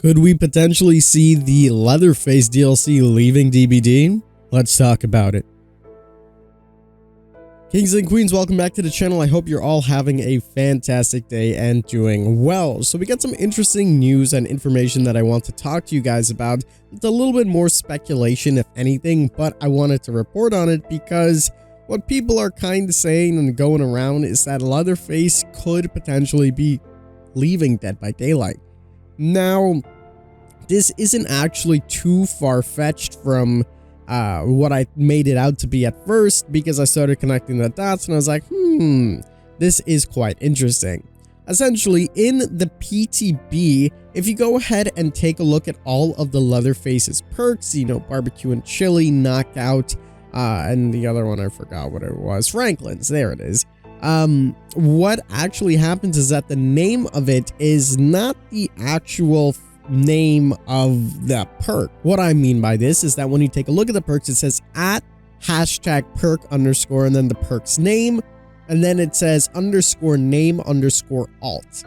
Could we potentially see the Leatherface DLC leaving DBD? Let's talk about it. Kings and queens, welcome back to the channel. I hope you're all having a fantastic day and doing well. So we got some interesting news and information that I want to talk to you guys about. It's a little bit more speculation if anything, but I wanted to report on it because what people are kind of saying and going around is that Leatherface could potentially be leaving Dead by Daylight. Now, this isn't actually too far-fetched from what I made it out to be at first, because I started connecting the dots and I was like, this is quite interesting. Essentially, in the PTB, if you go ahead and take a look at all of the Leatherface's perks, you know, barbecue and chili, knockout, and the other one, I forgot what it was, Franklin's, there it is. What actually happens is that the name of it is not the actual name of the perk. What I mean by this is that when you take a look at the perks, it says at #perk_ and then the perk's name, and then it says _name _alt.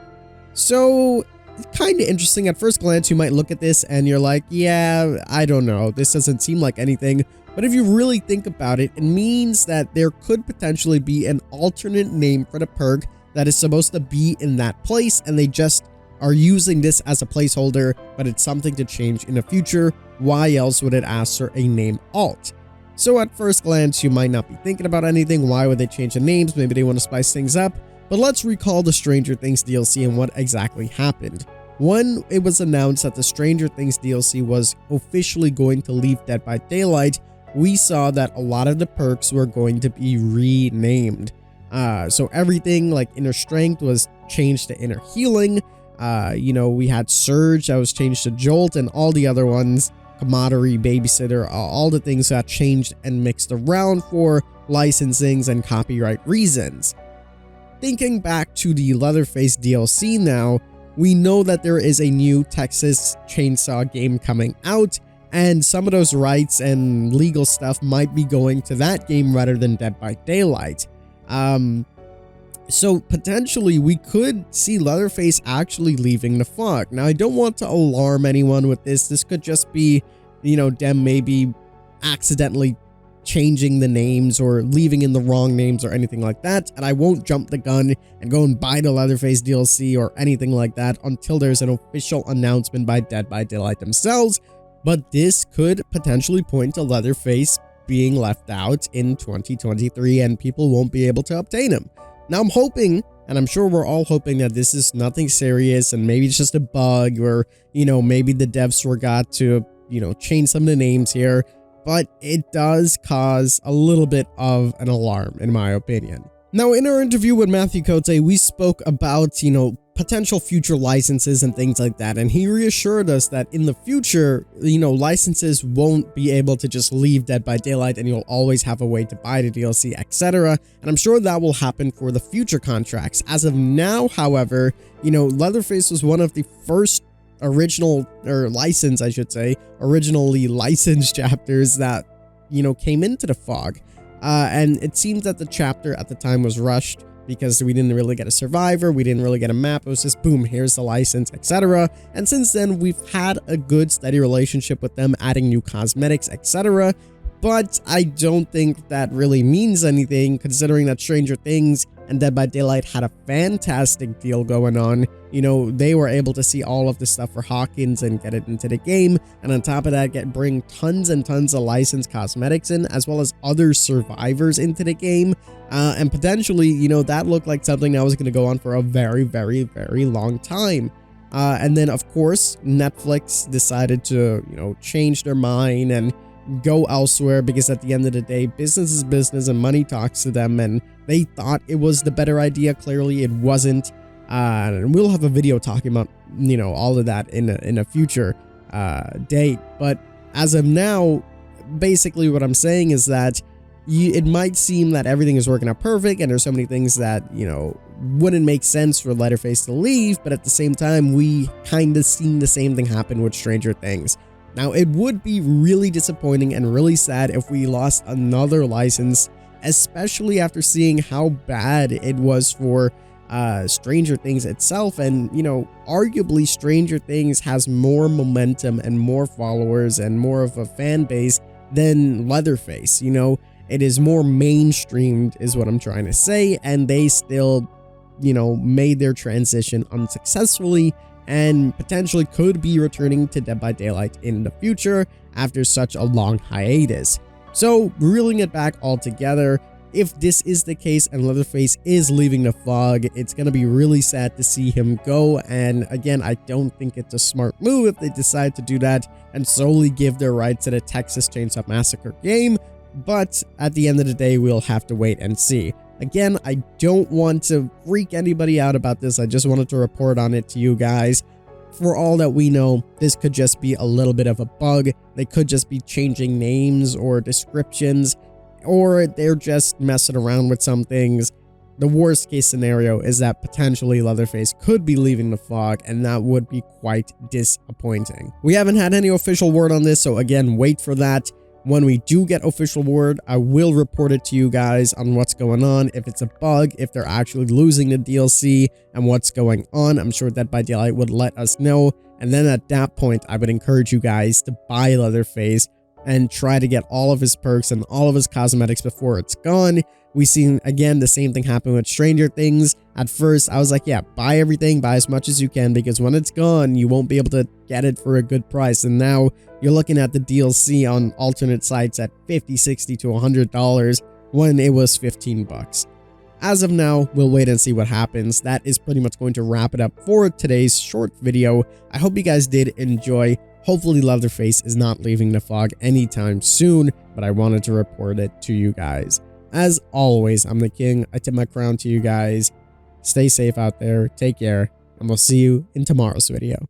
So it's kind of interesting. At first glance, you might look at this and you're like, yeah, I don't know, this doesn't seem like anything. But if you really think about it, it means that there could potentially be an alternate name for the perk that is supposed to be in that place, and they just are using this as a placeholder, but it's something to change in the future. Why else would it ask for a name alt? So at first glance, you might not be thinking about anything. Why would they change the names? Maybe they want to spice things up. But let's recall the Stranger Things DLC and what exactly happened. When it was announced that the Stranger Things DLC was officially going to leave Dead by Daylight, we saw that a lot of the perks were going to be renamed. So everything like Inner Strength was changed to Inner Healing. You know, we had Surge that was changed to Jolt, and all the other ones, Camaraderie, Babysitter, all the things got changed and mixed around for licensings and copyright reasons. Thinking back to the Leatherface DLC now, we know that there is a new Texas Chainsaw game coming out, and some of those rights and legal stuff might be going to that game rather than Dead by Daylight. So potentially we could see Leatherface actually leaving the fog. Now, I don't want to alarm anyone with this. This could just be, you know, them maybe accidentally changing the names or leaving in the wrong names or anything like that. And I won't jump the gun and go and buy the Leatherface DLC or anything like that until there's an official announcement by Dead by Daylight themselves. But this could potentially point to Leatherface being left out in 2023 and people won't be able to obtain him. Now, I'm hoping, and I'm sure we're all hoping, that this is nothing serious and maybe it's just a bug, or, you know, maybe the devs forgot to, you know, change some of the names here, but it does cause a little bit of an alarm, in my opinion. Now, in our interview with Matthew Cote, we spoke about, you know, potential future licenses and things like that, and he reassured us that in the future, you know, licenses won't be able to just leave Dead by Daylight and you'll always have a way to buy the DLC, etc. And I'm sure that will happen for the future contracts. As of now, however, you know, Leatherface was one of the first originally licensed chapters that, you know, came into the fog. And it seems that the chapter at the time was rushed because we didn't really get a survivor, we didn't really get a map. It was just boom, here's the license, etc. And since then, we've had a good steady relationship with them, adding new cosmetics, etc. But I don't think that really means anything, considering that Stranger Things and Dead by Daylight had a fantastic deal going on. You know, they were able to see all of the stuff for Hawkins and get it into the game, and on top of that, bring tons and tons of licensed cosmetics in, as well as other survivors into the game. And potentially, you know, that looked like something that was going to go on for a very, very, very long time. And then, of course, Netflix decided to, you know, change their mind and go elsewhere, because at the end of the day, business is business and money talks to them, and they thought it was the better idea. Clearly, it wasn't. And we'll have a video talking about, you know, all of that in a future date. But as of now, basically what I'm saying is that it might seem that everything is working out perfect and there's so many things that, you know, wouldn't make sense for Leatherface to leave, but at the same time, we kind of seen the same thing happen with Stranger Things. Now, it would be really disappointing and really sad if we lost another license, especially after seeing how bad it was for Stranger Things itself. And, you know, arguably Stranger Things has more momentum and more followers and more of a fan base than Leatherface. You know, it is more mainstreamed is what I'm trying to say, and they still, you know, made their transition unsuccessfully and potentially could be returning to Dead by Daylight in the future after such a long hiatus. So, reeling it back all together, if this is the case and Leatherface is leaving the fog, it's going to be really sad to see him go. And again, I don't think it's a smart move if they decide to do that and solely give their rights to the Texas Chainsaw Massacre game. But at the end of the day, we'll have to wait and see. Again, I don't want to freak anybody out about this. I just wanted to report on it to you guys. For all that we know, this could just be a little bit of a bug. They could just be changing names or descriptions, or they're just messing around with some things. The worst case scenario is that potentially Leatherface could be leaving the fog, and that would be quite disappointing. We haven't had any official word on this, so again, wait for that. When we do get official word, I will report it to you guys on what's going on, if it's a bug, if they're actually losing the DLC, and what's going on. I'm sure Dead by Daylight would let us know, and then at that point, I would encourage you guys to buy Leatherface and try to get all of his perks and all of his cosmetics before it's gone. We seen, again, the same thing happen with Stranger Things. At first, I was like, yeah, buy everything, buy as much as you can, because when it's gone, you won't be able to get it for a good price. And now you're looking at the DLC on alternate sites at $50, $60 to $100 when it was 15 bucks. As of now, we'll wait and see what happens. That is pretty much going to wrap it up for today's short video. I hope you guys did enjoy. Hopefully Leatherface is not leaving the fog anytime soon, but I wanted to report it to you guys. As always, I'm the king. I tip my crown to you guys. Stay safe out there. Take care, and we'll see you in tomorrow's video.